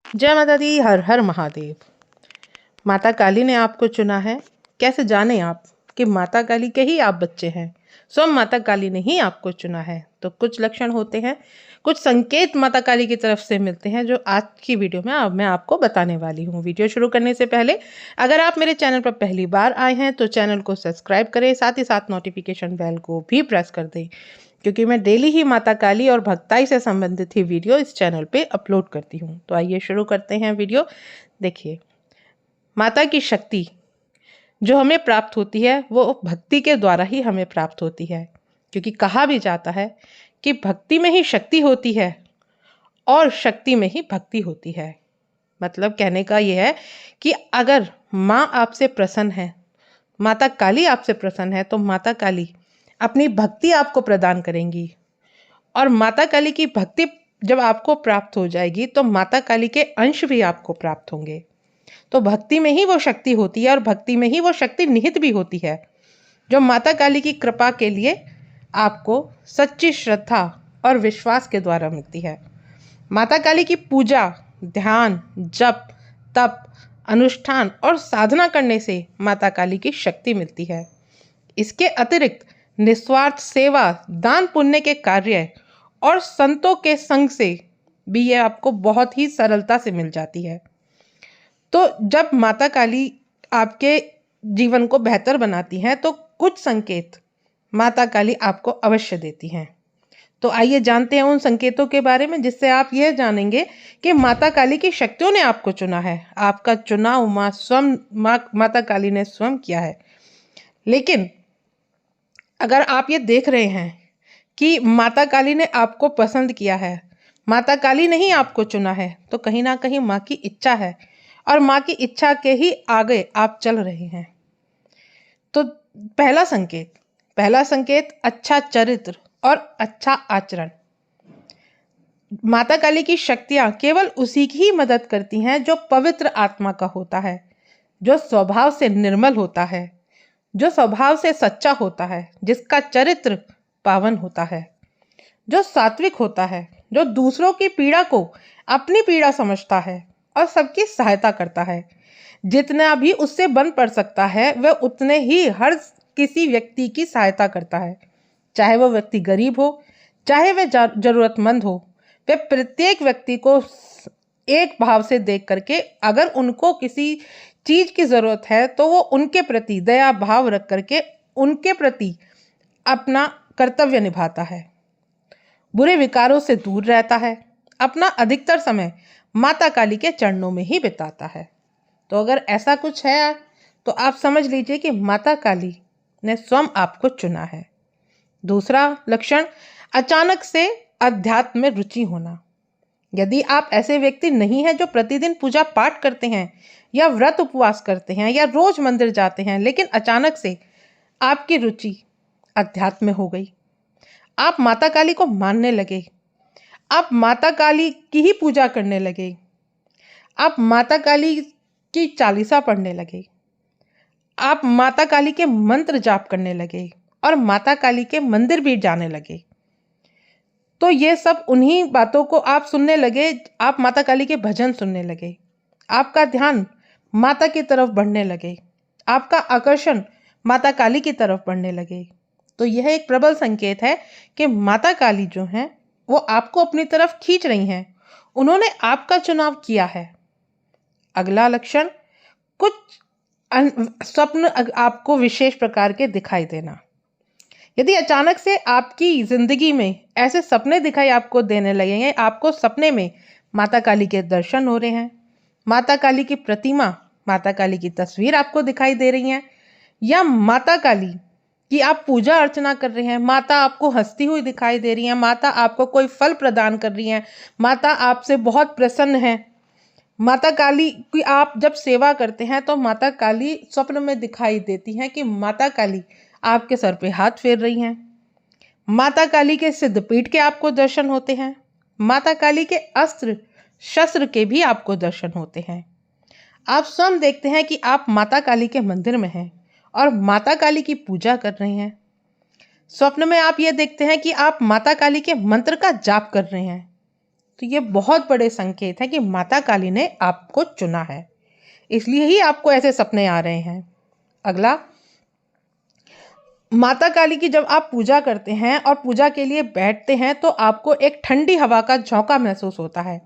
जय माता दी। हर हर महादेव। माता काली ने आपको चुना है। कैसे जाने आप कि माता काली के ही आप बच्चे हैं। स्वयं माता काली ने ही आपको चुना है। तो कुछ लक्षण होते हैं, कुछ संकेत माता काली की तरफ से मिलते हैं, जो आज की वीडियो में अब मैं आपको बताने वाली हूँ। वीडियो शुरू करने से पहले अगर आप मेरे चैनल पर पहली बार आए हैं तो चैनल को सब्सक्राइब करें, साथ ही साथ नोटिफिकेशन बेल को भी प्रेस कर दें, क्योंकि मैं डेली ही माता काली और भक्ताई से संबंधित ही वीडियो इस चैनल पे अपलोड करती हूँ। तो आइए शुरू करते हैं वीडियो। देखिए, माता की शक्ति जो हमें प्राप्त होती है वो भक्ति के द्वारा ही हमें प्राप्त होती है, क्योंकि कहा भी जाता है कि भक्ति में ही शक्ति होती है और शक्ति में ही भक्ति होती है। मतलब कहने का ये है कि अगर माँ आपसे प्रसन्न है, माता काली आपसे प्रसन्न है, तो माता काली अपनी भक्ति आपको प्रदान करेंगी। और माता काली की भक्ति जब आपको प्राप्त हो जाएगी तो माता काली के अंश भी आपको प्राप्त होंगे। तो भक्ति में ही वो शक्ति होती है और भक्ति में ही वो शक्ति निहित भी होती है, जो माता काली की कृपा के लिए आपको सच्ची श्रद्धा और विश्वास के द्वारा मिलती है। माता काली की पूजा, ध्यान, जप, तप, अनुष्ठान और साधना करने से माता काली की शक्ति मिलती है। इसके अतिरिक्त निस्वार्थ सेवा, दान पुण्य के कार्य और संतों के संग से भी ये आपको बहुत ही सरलता से मिल जाती है। तो जब माता काली आपके जीवन को बेहतर बनाती हैं तो कुछ संकेत माता काली आपको अवश्य देती हैं। तो आइए जानते हैं उन संकेतों के बारे में, जिससे आप यह जानेंगे कि माता काली की शक्तियों ने आपको चुना है। आपका चुनाव माता काली ने स्वयं किया है। लेकिन अगर आप ये देख रहे हैं कि माता काली ने आपको पसंद किया है, माता काली ने ही आपको चुना है, तो कहीं ना कहीं माँ की इच्छा है और माँ की इच्छा के ही आगे आप चल रहे हैं। तो पहला संकेत अच्छा चरित्र और अच्छा आचरण। माता काली की शक्तियां केवल उसी की ही मदद करती हैं जो पवित्र आत्मा का होता है, जो स्वभाव से निर्मल होता है, जो स्वभाव से सच्चा होता है, जिसका चरित्र पावन होता है, जो सात्विक होता है, जो दूसरों की पीड़ा को अपनी पीड़ा समझता है और सबकी सहायता करता है। जितना भी उससे बन पड़ सकता है वह उतने ही हर किसी व्यक्ति की सहायता करता है, चाहे वह व्यक्ति गरीब हो, चाहे वह जरूरतमंद हो। वह प्रत्येक व्यक्ति को एक भाव से देख करके अगर उनको किसी चीज की जरूरत है तो वो उनके प्रति दया भाव रख करके उनके प्रति अपना कर्तव्य निभाता है, बुरे विकारों से दूर रहता है, अपना अधिकतर समय माता काली के चरणों में ही बिताता है। तो अगर ऐसा कुछ है तो आप समझ लीजिए कि माता काली ने स्वयं आपको चुना है। दूसरा लक्षण, अचानक से अध्यात्म में रुचि होना। यदि आप ऐसे व्यक्ति नहीं हैं जो प्रतिदिन पूजा पाठ करते हैं या व्रत उपवास करते हैं या रोज मंदिर जाते हैं, लेकिन अचानक से आपकी रुचि अध्यात्म में हो गई, आप माता काली को मानने लगे, आप माता काली की ही पूजा करने लगे, आप माता काली की चालीसा पढ़ने लगे, आप माता काली के मंत्र जाप करने लगे और माता काली के मंदिर भी जाने लगे, तो ये सब उन्हीं बातों को आप सुनने लगे। आप माता काली के भजन सुनने लगे, आपका ध्यान माता की तरफ बढ़ने लगे, आपका आकर्षण माता काली की तरफ बढ़ने लगे। तो यह एक प्रबल संकेत है कि माता काली जो हैं वो आपको अपनी तरफ खींच रही हैं, उन्होंने आपका चुनाव किया है। अगला लक्षण, कुछ स्वप्न आपको विशेष प्रकार के दिखाई देना। यदि अचानक से आपकी जिंदगी में ऐसे सपने दिखाई आपको देने लगेंगे, आपको सपने में माता काली के दर्शन हो रहे हैं, माता काली की प्रतिमा, माता काली की तस्वीर आपको दिखाई दे रही है, या माता काली की आप पूजा अर्चना कर रहे हैं, माता आपको हंसती हुई दिखाई दे रही है, माता आपको कोई फल प्रदान कर रही है, माता आपसे बहुत प्रसन्न है, माता काली की आप जब सेवा करते हैं तो माता काली स्वप्न में दिखाई देती हैं कि माता काली आपके सर पे हाथ फेर रही हैं, माता काली के सिद्धपीठ के आपको दर्शन होते हैं, माता काली के अस्त्र शस्त्र के भी आपको दर्शन होते हैं। आप स्वयं देखते हैं कि आप माता काली के मंदिर में हैं और माता काली की पूजा कर रहे हैं। स्वप्न में आप ये देखते हैं कि आप माता काली के मंत्र का जाप कर रहे हैं। तो ये बहुत बड़े संकेत है कि माता काली ने आपको चुना है, इसलिए ही आपको ऐसे सपने आ रहे हैं। अगला, माता काली की जब आप पूजा करते हैं और पूजा के लिए बैठते हैं तो आपको एक ठंडी हवा का झोंका महसूस होता है।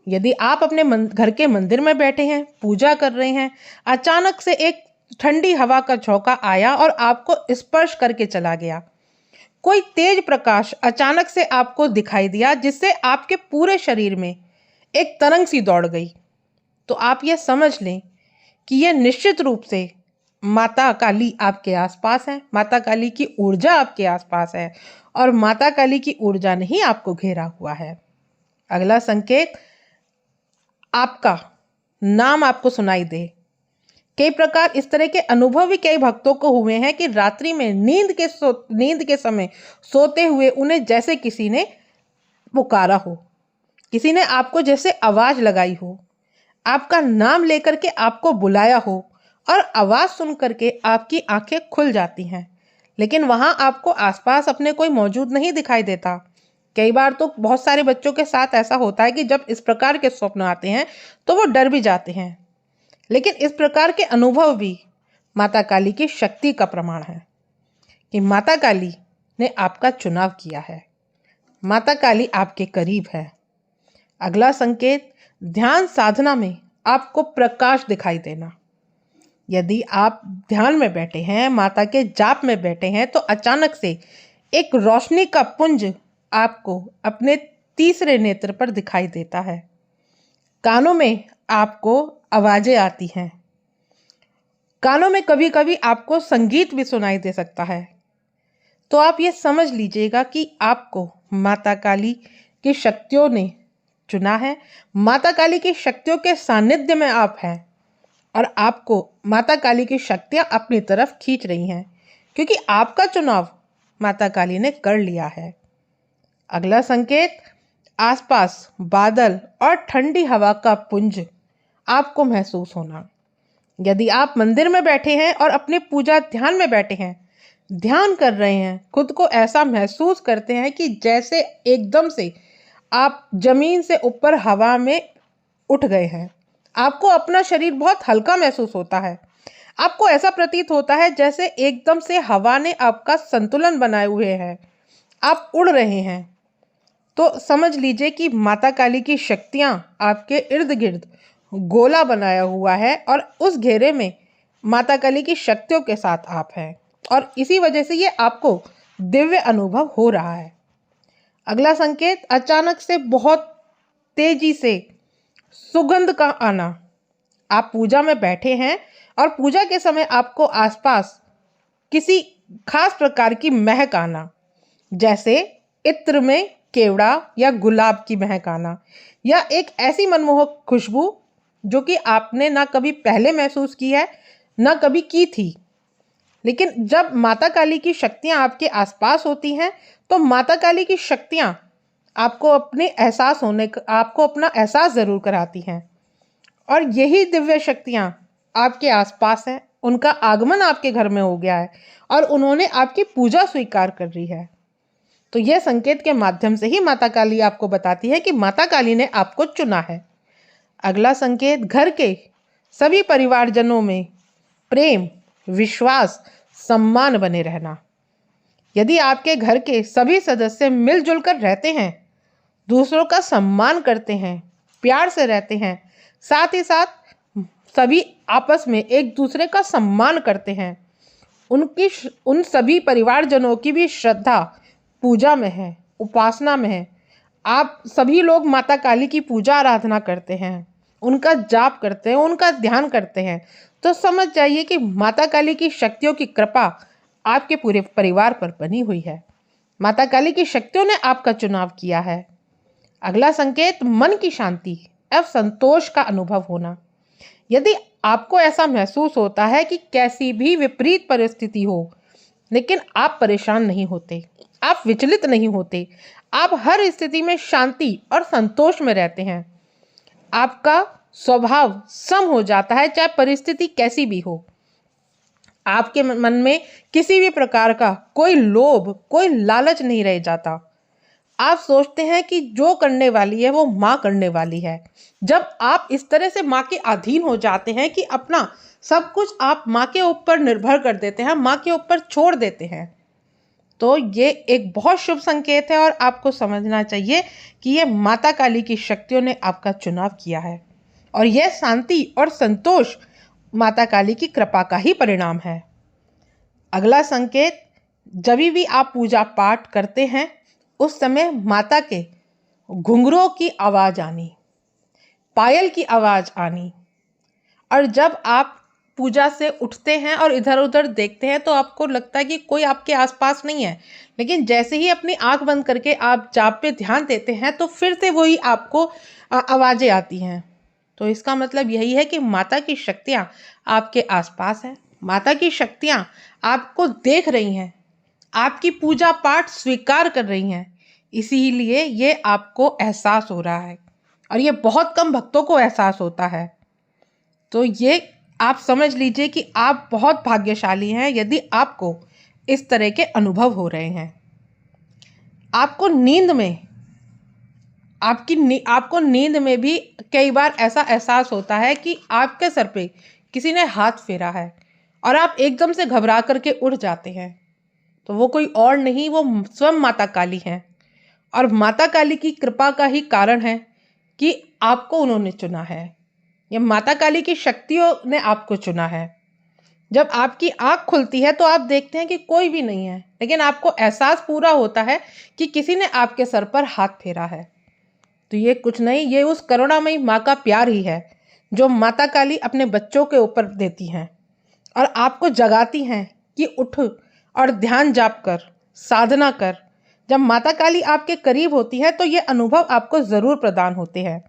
यदि आप अपने घर के मंदिर में बैठे हैं, पूजा कर रहे हैं, अचानक से एक ठंडी हवा का झोंका आया और आपको स्पर्श करके चला गया, कोई तेज प्रकाश अचानक से आपको दिखाई दिया जिससे आपके पूरे शरीर में एक तरंग सी दौड़ गई, तो आप ये समझ लें कि यह निश्चित रूप से माता काली आपके आसपास है, माता काली की ऊर्जा आपके आसपास है और माता काली की ऊर्जा ने ही आपको घेरा हुआ है। अगला संकेत, आपका नाम आपको सुनाई दे। कई प्रकार इस तरह के अनुभव भी कई भक्तों को हुए हैं कि रात्रि में नींद के समय सोते हुए उन्हें जैसे किसी ने पुकारा हो, किसी ने आपको जैसे आवाज लगाई हो, आपका नाम लेकर के आपको बुलाया हो और आवाज सुन करके आपकी आंखें खुल जाती हैं, लेकिन वहां आपको आसपास अपने कोई मौजूद नहीं दिखाई देता। कई बार तो बहुत सारे बच्चों के साथ ऐसा होता है कि जब इस प्रकार के स्वप्न आते हैं तो वो डर भी जाते हैं, लेकिन इस प्रकार के अनुभव भी माता काली की शक्ति का प्रमाण है कि माता काली ने आपका चुनाव किया है, माता काली आपके करीब है। अगला संकेत, ध्यान साधना में आपको प्रकाश दिखाई देना। यदि आप ध्यान में बैठे हैं, माता के जाप में बैठे हैं, तो अचानक से एक रोशनी का पुंज आपको अपने तीसरे नेत्र पर दिखाई देता है। कानों में आपको आवाजें आती हैं, कानों में कभी कभी आपको संगीत भी सुनाई दे सकता है। तो आप ये समझ लीजिएगा कि आपको माता काली की शक्तियों ने चुना है, माता काली की शक्तियों के सानिध्य में आप हैं और आपको माता काली की शक्तियां अपनी तरफ खींच रही हैं, क्योंकि आपका चुनाव माता काली ने कर लिया है। अगला संकेत, आसपास बादल और ठंडी हवा का पुंज आपको महसूस होना। यदि आप मंदिर में बैठे हैं और अपनी पूजा ध्यान में बैठे हैं, ध्यान कर रहे हैं, खुद को ऐसा महसूस करते हैं कि जैसे एकदम से आप जमीन से ऊपर हवा में उठ गए हैं, आपको अपना शरीर बहुत हल्का महसूस होता है, आपको ऐसा प्रतीत होता है जैसे एकदम से हवा ने आपका संतुलन बनाए हुए है, आप उड़ रहे हैं। तो समझ लीजिए कि माता काली की शक्तियां आपके इर्द गिर्द गोला बनाया हुआ है और उस घेरे में माता काली की शक्तियों के साथ आप हैं और इसी वजह से ये आपको दिव्य अनुभव हो रहा है। अगला संकेत, अचानक से बहुत तेजी से सुगंध का आना। आप पूजा में बैठे हैं और पूजा के समय आपको आसपास किसी खास प्रकार की महक आना, जैसे इत्र में केवड़ा या गुलाब की महक आना, या एक ऐसी मनमोहक खुशबू जो कि आपने ना कभी पहले महसूस की है ना कभी की थी। लेकिन जब माता काली की शक्तियां आपके आसपास होती हैं तो माता काली की शक्तियां आपको आपको अपना एहसास जरूर कराती हैं और यही दिव्य शक्तियां आपके आसपास हैं, उनका आगमन आपके घर में हो गया है और उन्होंने आपकी पूजा स्वीकार कर ली है। तो यह संकेत के माध्यम से ही माता काली आपको बताती है कि माता काली ने आपको चुना है। अगला संकेत, घर के सभी परिवारजनों में प्रेम, विश्वास, सम्मान बने रहना। यदि आपके घर के सभी सदस्य मिलजुल कर रहते हैं, दूसरों का सम्मान करते हैं, प्यार से रहते हैं, साथ ही साथ सभी आपस में एक दूसरे का सम्मान करते हैं, उन सभी परिवारजनों की भी श्रद्धा पूजा में है, उपासना में है, आप सभी लोग माता काली की पूजा आराधना करते हैं, उनका जाप करते हैं, उनका ध्यान करते हैं, तो समझ जाइए कि माता काली की शक्तियों की कृपा आपके पूरे परिवार पर बनी हुई है। माता काली की शक्तियों ने आपका चुनाव किया है। अगला संकेत, मन की शांति एवं संतोष का अनुभव होना। यदि आपको ऐसा महसूस होता है कि कैसी भी विपरीत परिस्थिति हो, लेकिन आप परेशान नहीं होते, आप विचलित नहीं होते, आप हर स्थिति में शांति और संतोष में रहते हैं, आपका स्वभाव सम हो जाता है चाहे परिस्थिति कैसी भी हो, आपके मन में किसी भी प्रकार का कोई लोभ, कोई लालच नहीं रह जाता, आप सोचते हैं कि जो करने वाली है वो माँ करने वाली है। जब आप इस तरह से माँ के अधीन हो जाते हैं कि अपना सब कुछ आप माँ के ऊपर निर्भर कर देते हैं, माँ के ऊपर छोड़ देते हैं, तो ये एक बहुत शुभ संकेत है और आपको समझना चाहिए कि ये माता काली की शक्तियों ने आपका चुनाव किया है और यह शांति और संतोष माता काली की कृपा का ही परिणाम है। अगला संकेत, जब भी आप पूजा पाठ करते हैं उस समय माता के घुंघरों की आवाज़ आनी, पायल की आवाज़ आनी, और जब आप पूजा से उठते हैं और इधर उधर देखते हैं तो आपको लगता है कि कोई आपके आसपास नहीं है, लेकिन जैसे ही अपनी आंख बंद करके आप जाप पे ध्यान देते हैं तो फिर से वही आपको आवाज़ें आती हैं। तो इसका मतलब यही है कि माता की शक्तियाँ आपके आसपास हैं, माता की शक्तियाँ आपको देख रही हैं, आपकी पूजा पाठ स्वीकार कर रही हैं, इसीलिए ये आपको एहसास हो रहा है और ये बहुत कम भक्तों को एहसास होता है। तो ये आप समझ लीजिए कि आप बहुत भाग्यशाली हैं यदि आपको इस तरह के अनुभव हो रहे हैं। आपको नींद में आपको नींद में भी कई बार ऐसा एहसास होता है कि आपके सर पे किसी ने हाथ फेरा है और आप एकदम से घबरा करके उठ जाते हैं। तो वो कोई और नहीं, वो स्वयं माता काली हैं और माता काली की कृपा का ही कारण है कि आपको उन्होंने चुना है। ये माता काली की शक्तियों ने आपको चुना है। जब आपकी आंख खुलती है तो आप देखते हैं कि कोई भी नहीं है, लेकिन आपको एहसास पूरा होता है कि किसी ने आपके सर पर हाथ फेरा है। तो ये कुछ नहीं, ये उस करुणामयी माँ का प्यार ही है जो माता काली अपने बच्चों के ऊपर देती हैं और आपको जगाती हैं कि उठ और ध्यान जाप कर, साधना कर। जब माता काली आपके करीब होती है तो ये अनुभव आपको ज़रूर प्रदान होते हैं।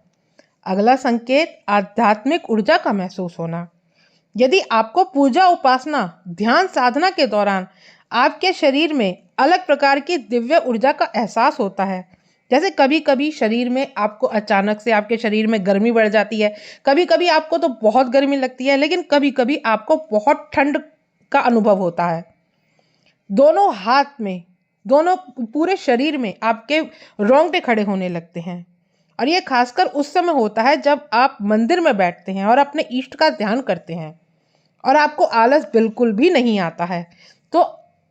अगला संकेत, आध्यात्मिक ऊर्जा का महसूस होना। यदि आपको पूजा, उपासना, ध्यान, साधना के दौरान आपके शरीर में अलग प्रकार की दिव्य ऊर्जा का एहसास होता है, जैसे कभी कभी शरीर में आपको अचानक से आपके शरीर में गर्मी बढ़ जाती है, कभी कभी आपको तो बहुत गर्मी लगती है, लेकिन कभी कभी आपको बहुत ठंड का अनुभव होता है, दोनों हाथ में, दोनों पूरे शरीर में आपके रोंगटे खड़े होने लगते हैं। और ये खासकर उस समय होता है जब आप मंदिर में बैठते हैं और अपने इष्ट का ध्यान करते हैं और आपको आलस बिल्कुल भी नहीं आता है। तो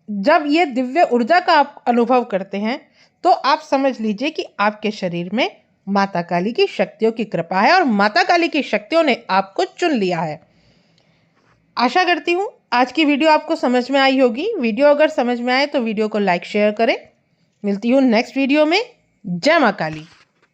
जब ये दिव्य ऊर्जा का आप अनुभव करते हैं तो आप समझ लीजिए कि आपके शरीर में माता काली की शक्तियों की कृपा है और माता काली की शक्तियों ने आपको चुन लिया है। आशा करती हूँ आज की वीडियो आपको समझ में आई होगी। वीडियो अगर समझ में आए तो वीडियो को लाइक शेयर करें। मिलती हूँ नेक्स्ट वीडियो में। जय माँ काली।